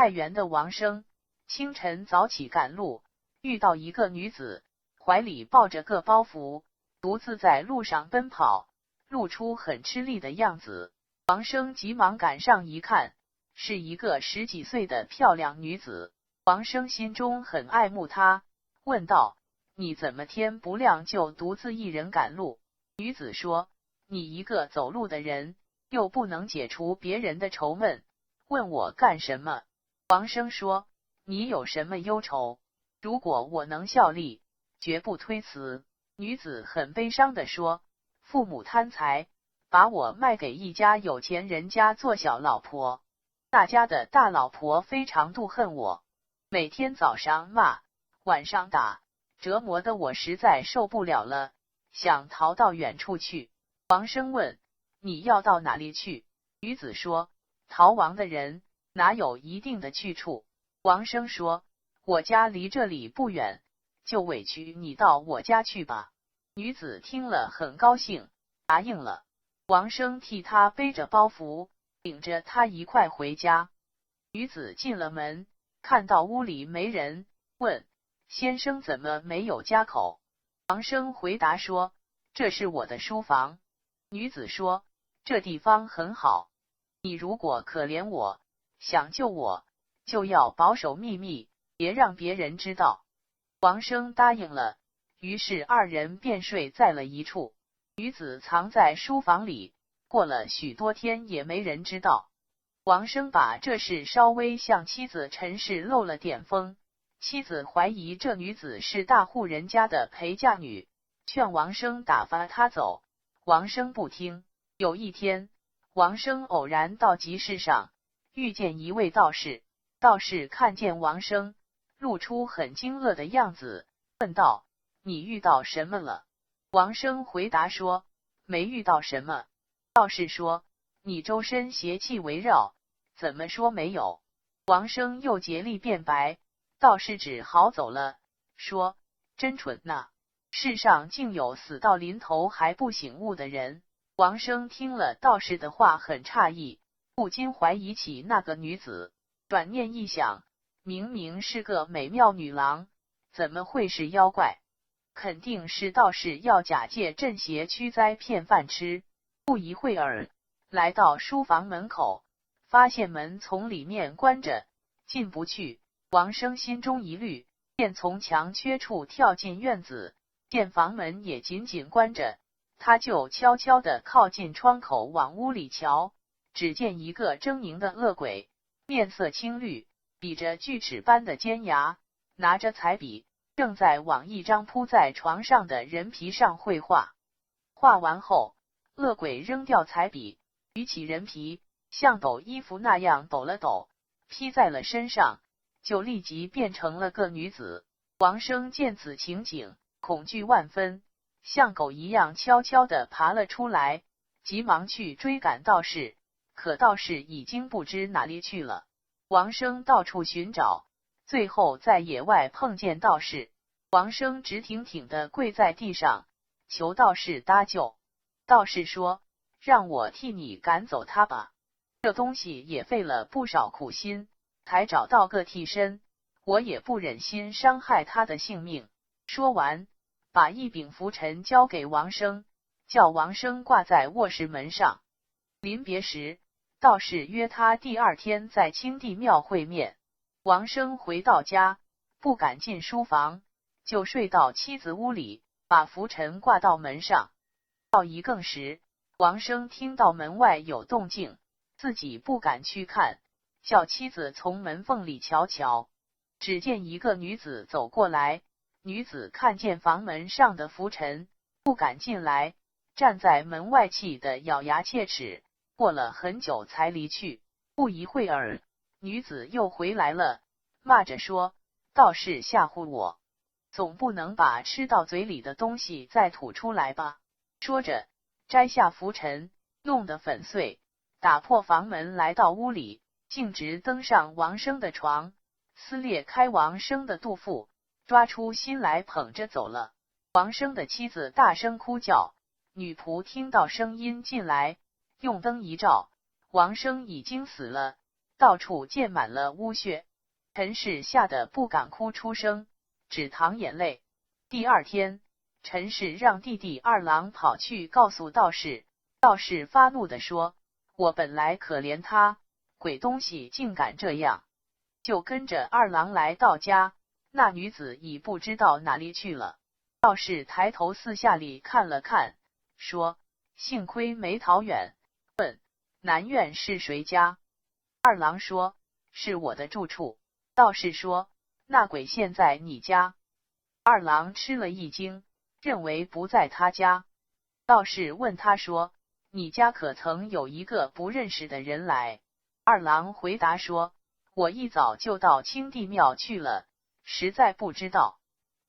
太原的王生清晨早起赶路，遇到一个女子，怀里抱着个包袱，独自在路上奔跑，露出很吃力的样子。王生急忙赶上一看，是一个10几岁的漂亮女子。王生心中很爱慕她，问道：你怎么天不亮就独自一人赶路？女子说：你一个走路的人，又不能解除别人的愁闷，问我干什么？王生说：你有什么忧愁？如果我能效力，绝不推辞。女子很悲伤地说：父母贪财，把我卖给一家有钱人家做小老婆，那家的大老婆非常妒恨我，每天早上骂，晚上打，折磨得我实在受不了了，想逃到远处去。王生问：你要到哪里去？女子说：逃亡的人哪有一定的去处？王生说：我家离这里不远，就委屈你到我家去吧。女子听了很高兴，答应了。王生替她背着包袱，领着她一块回家。女子进了门，看到屋里没人，问：先生怎么没有家口？王生回答说：这是我的书房。女子说：这地方很好，你如果可怜我，想救我，就要保守秘密，别让别人知道。王生答应了，于是二人便睡在了一处。女子藏在书房里，过了许多天也没人知道。王生把这事稍微向妻子陈氏漏了点风，妻子怀疑这女子是大户人家的陪嫁女，劝王生打发她走。王生不听。有一天，王生偶然到集市上，遇见一位道士。道士看见王生，露出很惊愕的样子，问道：你遇到什么了？王生回答说：没遇到什么。道士说：你周身邪气围绕，怎么说没有？王生又竭力辩白，道士只好走了，说：真蠢呐！世上竟有死到临头还不醒悟的人。王生听了道士的话很诧异，不禁怀疑起那个女子。转念一想，明明是个美妙女郎，怎么会是妖怪？肯定是道士要假借镇邪驱灾骗饭吃。不一会儿，来到书房门口，发现门从里面关着，进不去。王生心中一虑，便从墙缺处跳进院子，见房门也紧紧关着，他就悄悄地靠近窗口往屋里瞧，只见一个狰狞的恶鬼，面色青绿，比着锯齿般的尖牙，拿着彩笔，正在往一张铺在床上的人皮上绘画。画完后，恶鬼扔掉彩笔，举起人皮，像抖衣服那样抖了抖，披在了身上，就立即变成了个女子。王生见此情景，恐惧万分，像狗一样悄悄地爬了出来，急忙去追赶道士，可道士已经不知哪里去了。王生到处寻找，最后在野外碰见道士。王生直挺挺地跪在地上，求道士搭救。道士说：让我替你赶走他吧，这东西也费了不少苦心，才找到个替身，我也不忍心伤害他的性命。说完，把一柄拂尘交给王生，叫王生挂在卧室门上。临别时，道士约他第二天在清帝庙会面。王生回到家，不敢进书房，就睡到妻子屋里，把拂尘挂到门上。到一更时，王生听到门外有动静，自己不敢去看，叫妻子从门缝里瞧瞧。只见一个女子走过来，女子看见房门上的拂尘，不敢进来，站在门外气得咬牙切齿，过了很久才离去。不一会儿，女子又回来了，骂着说：道士吓唬我，总不能把吃到嘴里的东西再吐出来吧。说着，摘下拂尘，弄得粉碎，打破房门来到屋里，径直登上王生的床，撕裂开王生的肚腹，抓出心来捧着走了。王生的妻子大声哭叫，女仆听到声音进来，用灯一照，王生已经死了，到处溅满了污血。陈氏吓得不敢哭出声，只淌眼泪。第二天，陈氏让弟弟二郎跑去告诉道士，道士发怒地说：“我本来可怜他，鬼东西竟敢这样！”就跟着二郎来到家，那女子已不知道哪里去了。道士抬头四下里看了看，说：“幸亏没逃远。”问：“南院是谁家？”二郎说：“是我的住处。”道士说：“那鬼现在你家？”二郎吃了一惊，认为不在他家。道士问他说：“你家可曾有一个不认识的人来？”二郎回答说：“我一早就到清帝庙去了，实在不知道。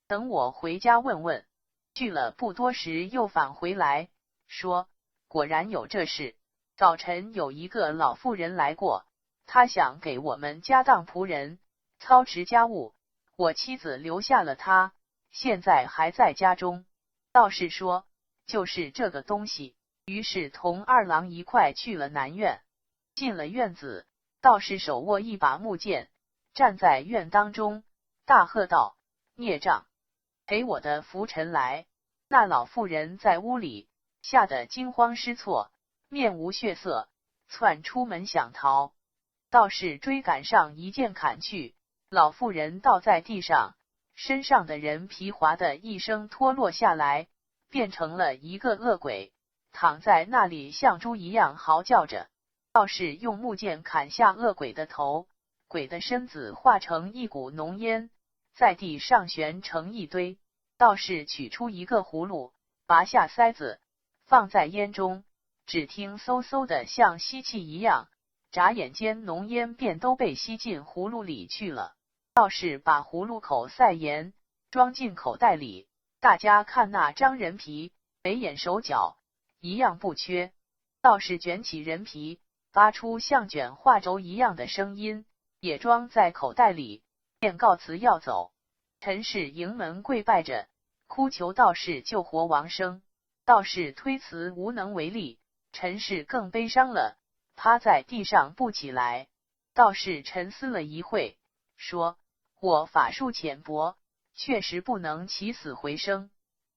等我回家问问。”去了不多时又返回来，说：“果然有这事。早晨有一个老妇人来过，她想给我们家当仆人，操持家务，我妻子留下了她，现在还在家中。”道士说：“就是这个东西。”于是同二郎一块去了南院。进了院子，道士手握一把木剑，站在院当中，大喝道：“孽障，赔我的拂尘来！”那老妇人在屋里吓得惊慌失措，面无血色，窜出门想逃。道士追赶上，一剑砍去，老妇人倒在地上，身上的人皮划的一声脱落下来，变成了一个恶鬼，躺在那里像猪一样嚎叫着。道士用木剑砍下恶鬼的头，鬼的身子化成一股浓烟，在地上悬成一堆。道士取出一个葫芦，拔下塞子，放在烟中，只听嗖嗖的像吸气一样，眨眼间浓烟便都被吸进葫芦里去了。道士把葫芦口塞严，装进口袋里。大家看那张人皮，眉眼手脚一样不缺。道士卷起人皮，发出像卷画轴一样的声音，也装在口袋里，便告辞要走。陈氏迎门跪拜着，哭求道士救活王生。道士推辞无能为力，陈氏更悲伤了，趴在地上不起来。道士沉思了一会，说：“我法术浅薄，确实不能起死回生。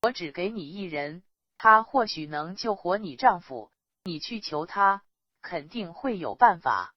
我只给你一人，他或许能救活你丈夫，你去求他，肯定会有办法。”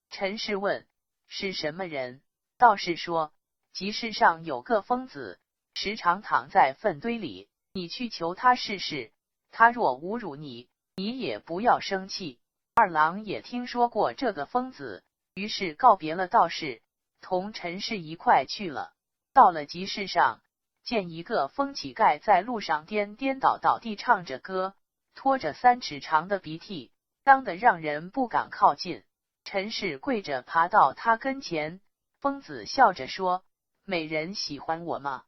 陈氏问：“是什么人？”道士说：“集市上有个疯子，时常躺在粪堆里，你去求他试试，他若侮辱你，你也不要生气。”二郎也听说过这个疯子，于是告别了道士，同陈氏一块去了。到了集市上，见一个疯乞丐在路上颠颠倒倒地唱着歌，拖着3尺长的鼻涕，当得让人不敢靠近。陈氏跪着爬到他跟前，疯子笑着说：“美人喜欢我吗？”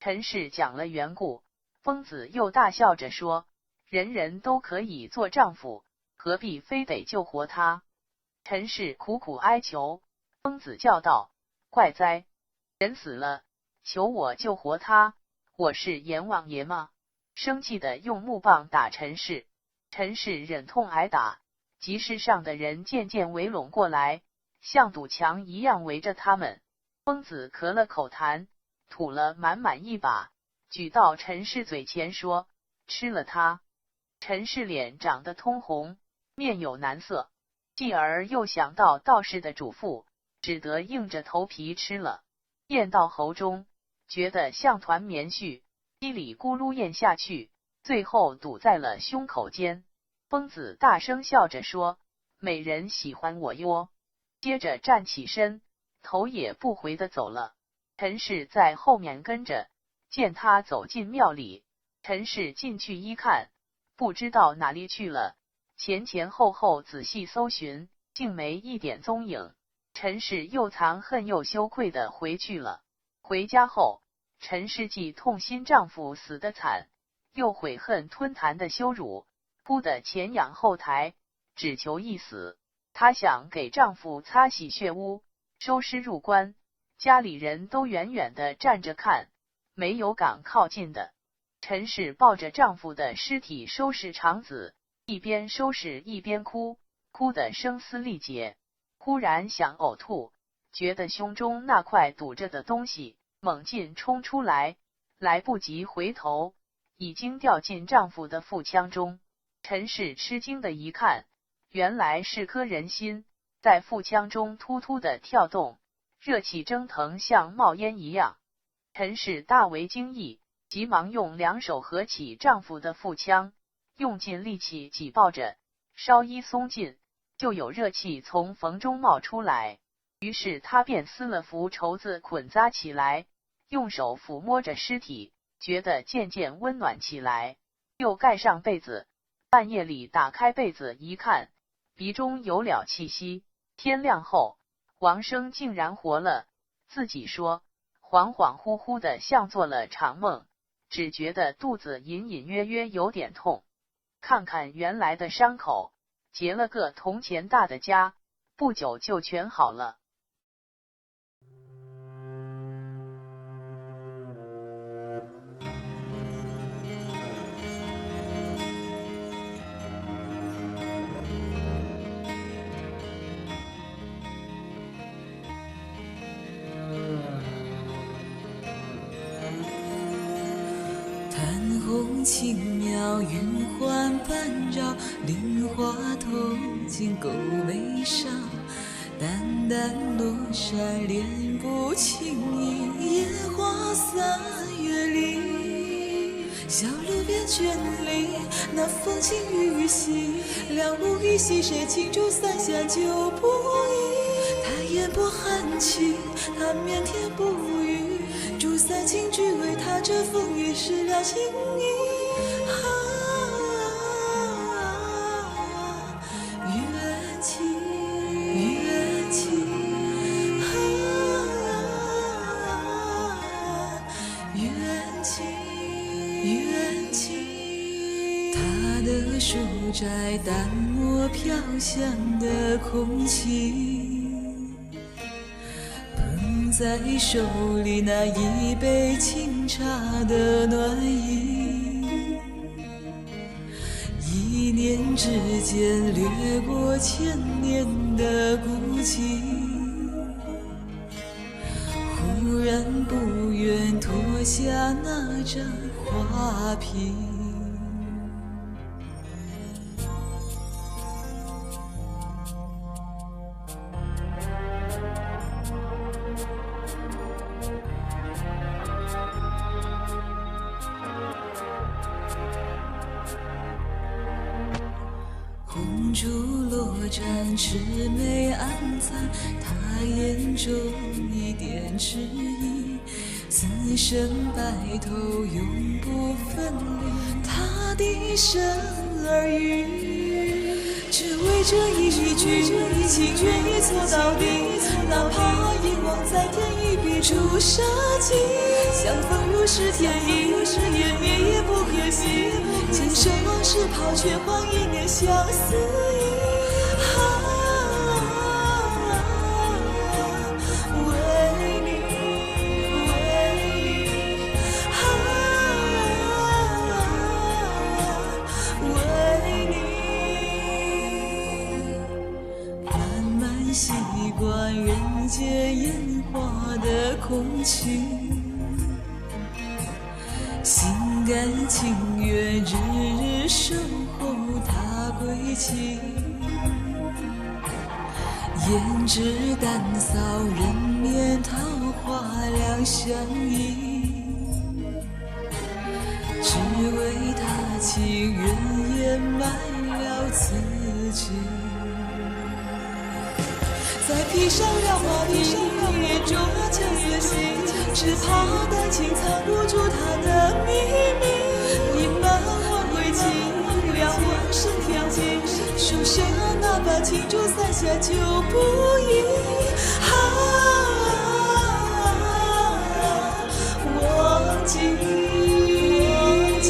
陈氏讲了缘故，疯子又大笑着说：“人人都可以做丈夫，何必非得救活他？”陈氏苦苦哀求，疯子叫道：“怪哉！人死了，求我救活他，我是阎王爷吗？”生气的用木棒打陈氏。陈氏忍痛挨打，集市上的人渐渐围拢过来，像堵墙一样围着他们。疯子咳了口痰，吐了满满一把，举到陈氏嘴前说：“吃了它。”陈氏脸长得通红，面有难色，继而又想到道士的嘱咐，只得硬着头皮吃了。咽到喉中，觉得像团棉絮，叽里咕噜咽下去，最后堵在了胸口间。疯子大声笑着说：“美人喜欢我哟。”接着站起身，头也不回地走了。陈氏在后面跟着，见他走进庙里，陈氏进去一看，不知道哪里去了，前前后后仔细搜寻，竟没一点踪影。陈氏又藏恨又羞愧地回去了。回家后，陈氏既痛心丈夫死得惨，又悔恨吞痰的羞辱，哭得前仰后抬，只求一死。她想给丈夫擦洗血污，收尸入棺，家里人都远远地站着看，没有敢靠近的。陈氏抱着丈夫的尸体收拾肠子，一边收拾一边哭，哭得声嘶力竭。忽然想呕吐，觉得胸中那块堵着的东西猛劲冲出来，来不及回头，已经掉进丈夫的腹腔中。陈氏吃惊的一看，原来是颗人心在腹腔中突突的跳动，热气蒸腾，像冒烟一样。陈氏大为惊异，急忙用两手合起丈夫的腹腔，用尽力气挤抱着，稍一松劲，就有热气从缝中冒出来。于是她便撕了幅绸子捆扎起来，用手抚摸着尸体，觉得渐渐温暖起来，又盖上被子。半夜里打开被子一看，鼻中有了气息。天亮后，王生竟然活了，自己说恍恍惚惚的像做了场梦，只觉得肚子隐隐约约有点痛。看看原来的伤口，结了个铜钱大的痂，不久就全好了。檀红轻描，云鬟半绕，菱花铜镜勾眉梢，淡淡罗衫，莲步轻移，烟花三月里，小路边倦立，那风轻雨细，凉雾依稀，谁青竹伞下旧布衣，他眼波含情，他腼腆不语，竹伞轻举，为他遮风雨湿了青衣。缘情，缘情，缘情，缘情。他的书斋，淡墨飘香的空气，捧在手里那一杯清茶的暖意，一念之间掠过千年的孤寂，忽然不愿脱下那张画皮。红烛落盏，魑魅暗藏，他眼中一点迟疑，此生白头永不分离，他低声耳语，只为这一句情愿一错到底，哪怕遗忘在天一笔出杀机，相逢如是天意，湮灭也不可惜，前生往事抛却换一念相思意。为你，为你，慢慢习惯人间烟花的空气，心甘情愿日日守候他归期，胭脂淡扫人面桃花两相依，只为他情愿掩埋了自己，再披上了花皮，眼中那牵丝心，只怕感情藏不住他的秘密，隐瞒挽回情，两万声天际，手上那把青竹伞下旧布衣，忘记，忘记。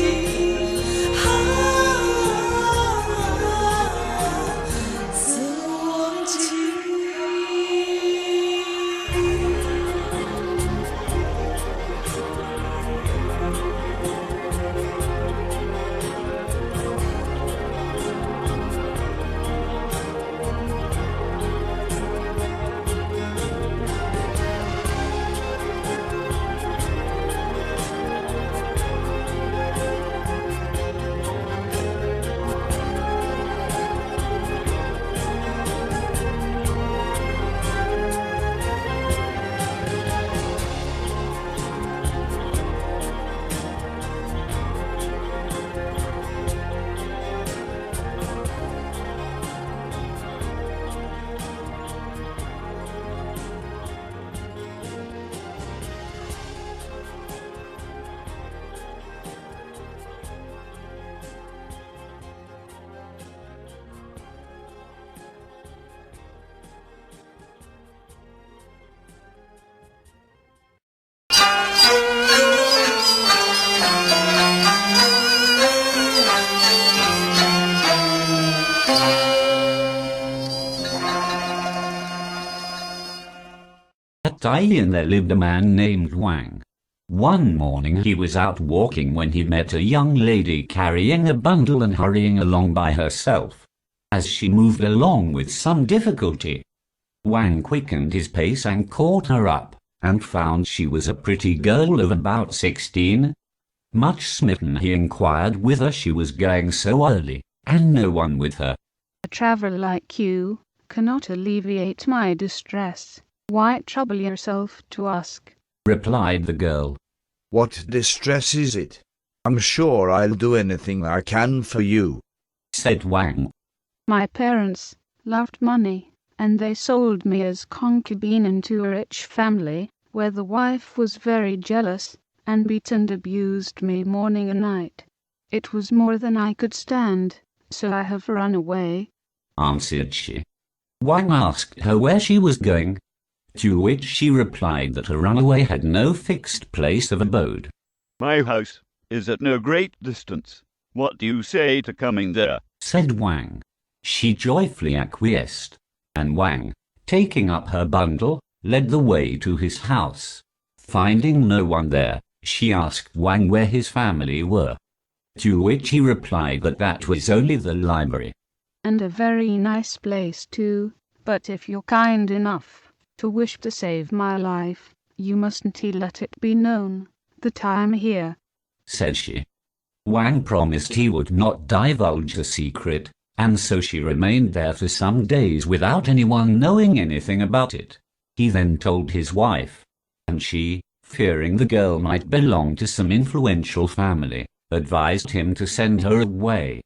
day, and there lived a man named Wang. One morning he was out walking when he met a young lady carrying a bundle and hurrying along by herself. As she moved along with some difficulty, Wang quickened his pace and caught her up, and found she was a pretty girl of about 16. Much smitten, he inquired whither she was going so early, and no one with her. "A traveller like you cannot alleviate my distress. Why trouble yourself to ask?" replied the girl. "What distress is it? I'm sure I'll do anything I can for you," said Wang. "My parents loved money, and they sold me as concubine into a rich family, where the wife was very jealous, and beat and abused me morning and night. It was more than I could stand, so I have run away," answered she. Wang asked her where she was going, to which she replied that a runaway had no fixed place of abode. "My house is at no great distance. What do you say to coming there?" said Wang. She joyfully acquiesced, and Wang, taking up her bundle, led the way to his house. Finding no one there, she asked Wang where his family were, to which he replied that that was only the library. "And a very nice place too, but if you're kind enough to wish to save my life, you mustn't let it be known that I'm here," said she. Wang promised he would not divulge the secret, and so she remained there for some days without anyone knowing anything about it. He then told his wife, and she, fearing the girl might belong to some influential family, advised him to send her away.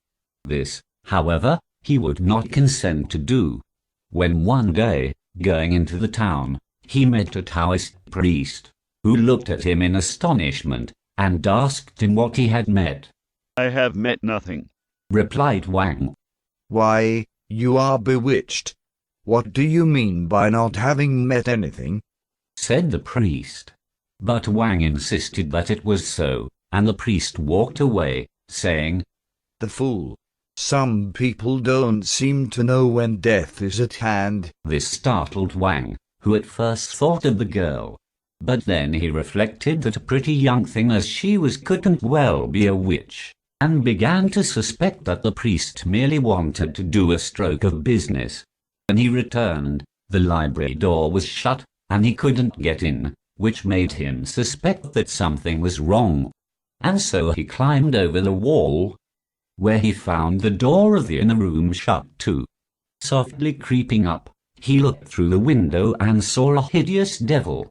This, however, he would not consent to do. When one day, going into the town, he met a Taoist priest, who looked at him in astonishment, and asked him what he had met. "I have met nothing," replied Wang. "Why, you are bewitched. What do you mean by not having met anything?" said the priest. But Wang insisted that it was so, and the priest walked away, saying, "The fool! Some people don't seem to know when death is at hand." This startled Wang, who at first thought of the girl. But then he reflected that a pretty young thing as she was couldn't well be a witch, and began to suspect that the priest merely wanted to do a stroke of business. When he returned, the library door was shut, and he couldn't get in, which made him suspect that something was wrong. And so he climbed over the wall, where he found the door of the inner room shut too. Softly creeping up, he looked through the window and saw a hideous devil,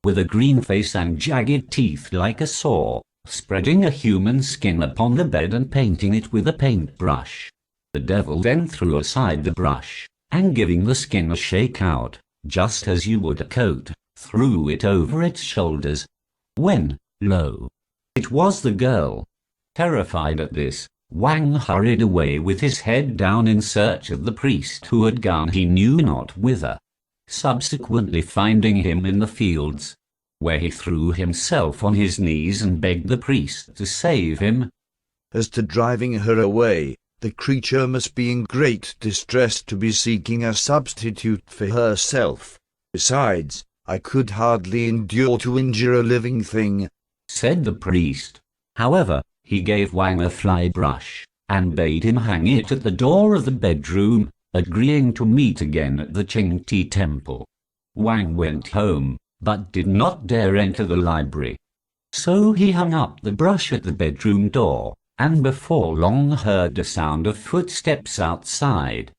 with a green face and jagged teeth like a saw, spreading a human skin upon the bed and painting it with a paintbrush. The devil then threw aside the brush, and giving the skin a shake out, just as you would a coat, threw it over its shoulders, when, lo, it was the girl. Terrified at this, Wang hurried away with his head down in search of the priest who had gone he knew not whither, subsequently finding him in the fields, where he threw himself on his knees and begged the priest to save him. "As to driving her away, the creature must be in great distress to be seeking a substitute for herself. Besides, I could hardly endure to injure a living thing," said the priest. However, he gave Wang a fly brush, and bade him hang it at the door of the bedroom, agreeing to meet again at the Qingti temple. Wang went home, but did not dare enter the library. So he hung up the brush at the bedroom door, and before long heard a sound of footsteps outside.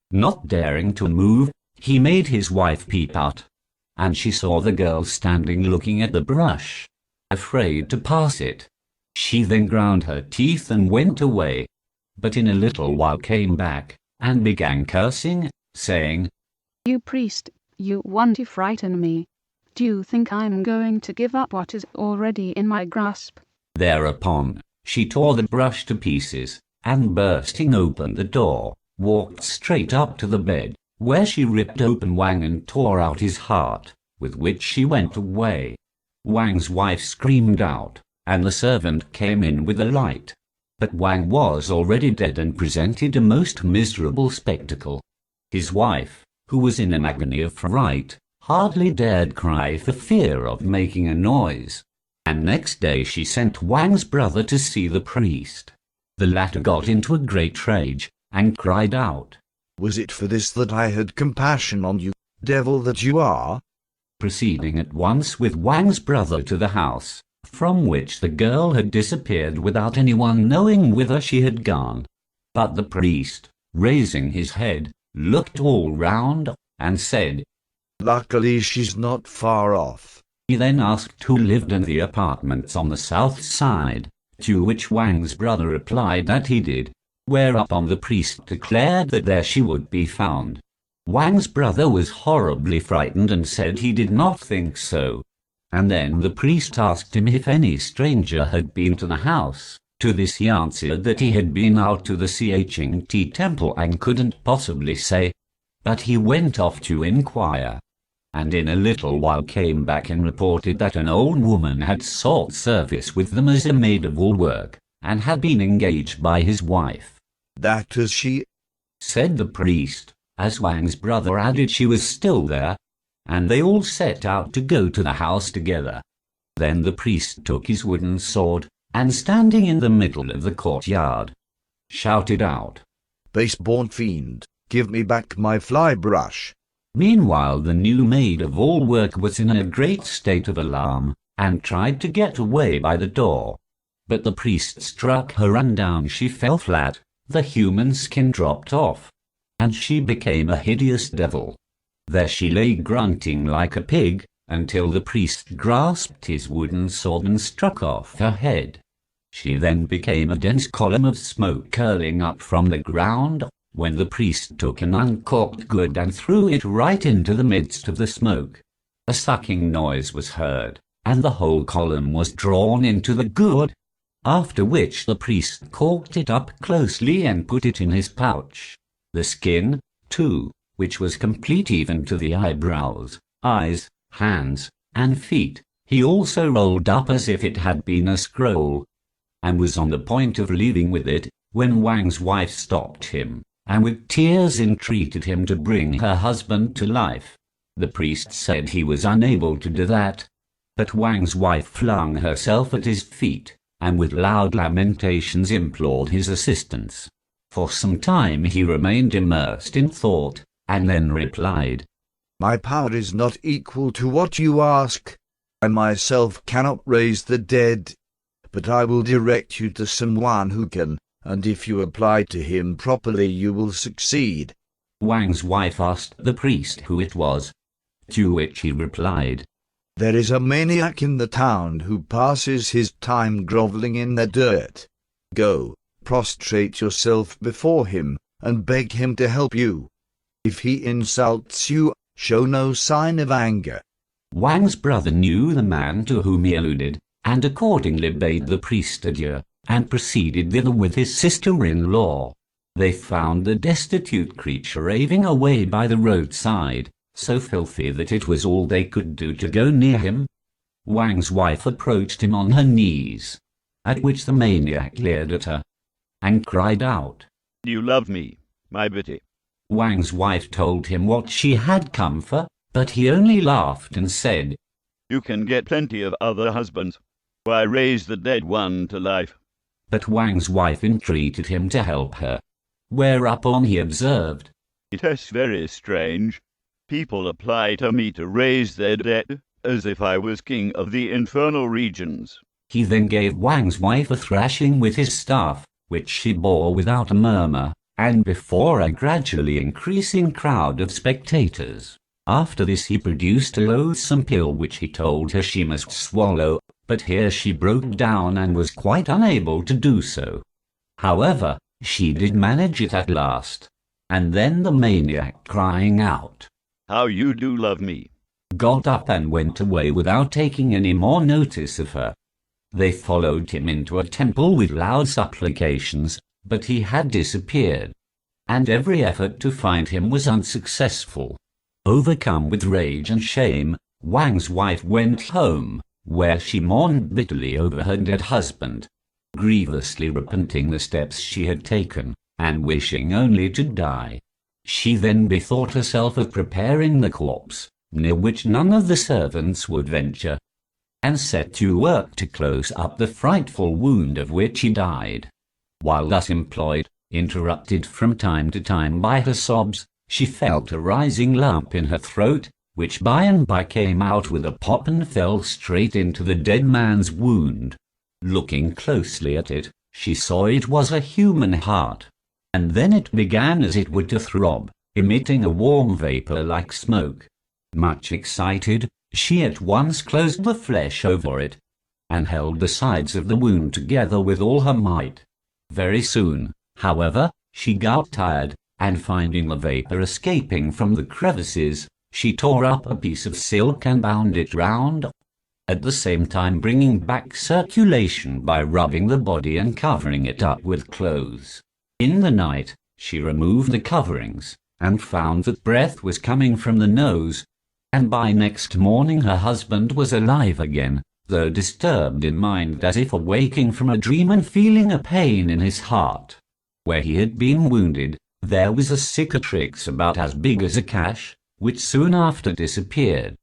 Not daring to move, he made his wife peep out, and she saw the girl standing looking at the brush, afraid to pass it. She then ground her teeth and went away, but in a little while came back, and began cursing, saying, "You priest, you want to frighten me. Do you think I'm going to give up what is already in my grasp?" Thereupon, she tore the brush to pieces, and bursting open the door, walked straight up to the bed, where she ripped open Wang and tore out his heart, with which she went away. Wang's wife screamed out, and the servant came in with a light. But Wang was already dead and presented a most miserable spectacle. His wife, who was in an agony of fright, hardly dared cry for fear of making a noise, and next day she sent Wang's brother to see the priest. The latter got into a great rage, and cried out, "Was it for this that I had compassion on you, devil that you are?" proceeding at once with Wang's brother to the house, from which the girl had disappeared without anyone knowing whither she had gone. But the priest, raising his head, looked all round, and said, "Luckily she's not far off." He then asked who lived in the apartments on the south side, to which Wang's brother replied that he did, whereupon the priest declared that there she would be found. Wang's brother was horribly frightened and said he did not think so. And then the priest asked him if any stranger had been to the house. To this he answered that he had been out to the Ching temple and couldn't possibly say. But he went off to inquire, and in a little while came back and reported that an old woman had sought service with them as a maid of all work, and had been engaged by his wife. "That is she," said the priest, as Wang's brother added she was still there, and they all set out to go to the house together. Then the priest took his wooden sword, and standing in the middle of the courtyard, shouted out, "Base-born fiend, give me back my fly-brush." Meanwhile the new maid of all work was in a great state of alarm, and tried to get away by the door. But the priest struck her, and down she fell flat, the human skin dropped off, and she became a hideous devil. There she lay grunting like a pig, until the priest grasped his wooden sword and struck off her head. She then became a dense column of smoke curling up from the ground, when the priest took an uncorked gourd and threw it right into the midst of the smoke. A sucking noise was heard, and the whole column was drawn into the gourd, after which the priest corked it up closely and put it in his pouch. The skin, too, which was complete even to the eyebrows, eyes, hands, and feet, he also rolled up as if it had been a scroll, and was on the point of leaving with it, when Wang's wife stopped him, and with tears entreated him to bring her husband to life. The priest said he was unable to do that, but Wang's wife flung herself at his feet, and with loud lamentations implored his assistance. For some time he remained immersed in thought, and then replied, "My power is not equal to what you ask. I myself cannot raise the dead, but I will direct you to someone who can, and if you apply to him properly you will succeed." Wang's wife asked the priest who it was, to which he replied, "There is a maniac in the town who passes his time grovelling in the dirt. Go, prostrate yourself before him, and beg him to help you. If he insults you, show no sign of anger." Wang's brother knew the man to whom he alluded, and accordingly bade the priest adieu, and proceeded thither with his sister-in-law. They found the destitute creature raving away by the roadside, so filthy that it was all they could do to go near him. Wang's wife approached him on her knees, at which the maniac leered at her, and cried out, "You love me, my Betty." Wang's wife told him what she had come for, but he only laughed and said, "You can get plenty of other husbands. Why raise the dead one to life?" But Wang's wife entreated him to help her, whereupon he observed, "It is very strange. People apply to me to raise their dead, as if I was king of the infernal regions." He then gave Wang's wife a thrashing with his staff, which she bore without a murmur, and before a gradually increasing crowd of spectators. After this he produced a loathsome pill which he told her she must swallow, but here she broke down and was quite unable to do so. However, she did manage it at last, and then the maniac, crying out, "How you do love me," got up and went away without taking any more notice of her. They followed him into a temple with loud supplications, but he had disappeared, and every effort to find him was unsuccessful. Overcome with rage and shame, Wang's wife went home, where she mourned bitterly over her dead husband, grievously repenting the steps she had taken, and wishing only to die. She then bethought herself of preparing the corpse, near which none of the servants would venture, and set to work to close up the frightful wound of which he died. While thus employed, interrupted from time to time by her sobs, she felt a rising lump in her throat, which by and by came out with a pop and fell straight into the dead man's wound. Looking closely at it, she saw it was a human heart, and then it began as it were to throb, emitting a warm vapor like smoke. Much excited, she at once closed the flesh over it, and held the sides of the wound together with all her might. Very soon, however, she got tired, and finding the vapor escaping from the crevices, she tore up a piece of silk and bound it round, at the same time bringing back circulation by rubbing the body and covering it up with clothes. In the night, she removed the coverings, and found that breath was coming from the nose, and by next morning her husband was alive again, though disturbed in mind as if awaking from a dream and feeling a pain in his heart. Where he had been wounded, there was a cicatrix about as big as a cash, which soon after disappeared.